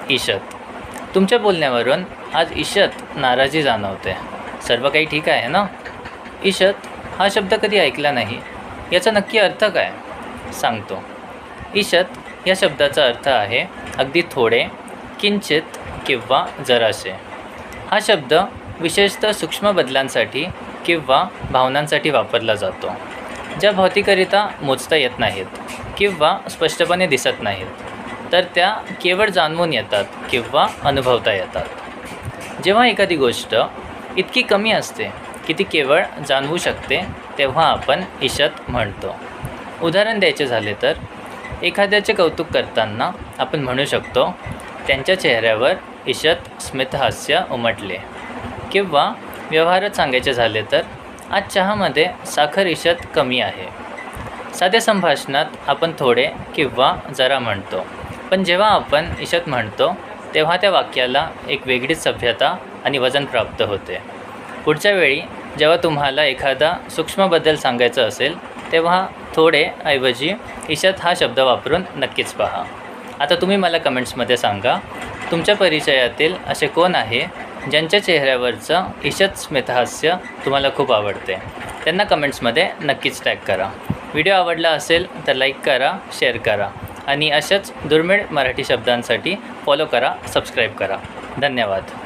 ईशत. तुमच्या बोलण्यावरून आज ईशत नाराजी जाणवते. सर्व काही ठीक आहे ना? ईशत हा शब्द कधी ऐकला नाही. याचा नक्की अर्थ काय? सांगतो. ईशत या शब्दाचा अर्थ आहे अगदी थोडे, किंचित किंवा जरासे. हा शब्द विशेषतः सूक्ष्म बदलांसाठी किंवा भावनांसाठी वापरला जातो, ज्या भौतिकरित्या मोजता येत नाहीत किंवा स्पष्टपणे दिसत नाहीत, तर त्या केवळ जाणवून येतात किंवा अनुभवता येतात. जेव्हा एखादी गोष्ट इतकी कमी असते की ती केवळ जाणवू शकते, तेव्हा आपण ईशत म्हणतो. उदाहरण द्यायचे झाले तर एखाद्याचे कौतुक करताना आपण म्हणू शकतो, त्यांच्या चेहऱ्यावर ईशत स्मितहास्य उमटले. किंवा व्यवहारात सांगायचे झाले तर आज चहामध्ये साखर ईशत कमी आहे. साध्या संभाषणात आपण थोडे किंवा जरा म्हणतो, पण जेव्हा आपण ईशत म्हणतो तेव्हा त्या वाक्याला एक वेगळीच सभ्यता आणि वजन प्राप्त होते. पुढच्या वेळी जेव्हा तुम्हाला एखादा सूक्ष्म बदल सांगायचा असेल, तेव्हा थोडे ऐवजी ईशत हा शब्द वापरून नक्कीच पहा. आता तुम्ही मला कमेंट्समध्ये सांगा, तुमच्या परिचयातील असे कोण आहे ज्यांच्या चेहऱ्यावरचं ईशत स्मितहास्य तुम्हाला खूप आवडते? त्यांना कमेंट्समध्ये नक्कीच टॅग करा. व्हिडिओ आवडला असेल तर लाईक करा, शेअर करा आणि अशाच दुर्मिळ मराठी शब्दांसाठी फॉलो करा, सबस्क्राईब करा. धन्यवाद.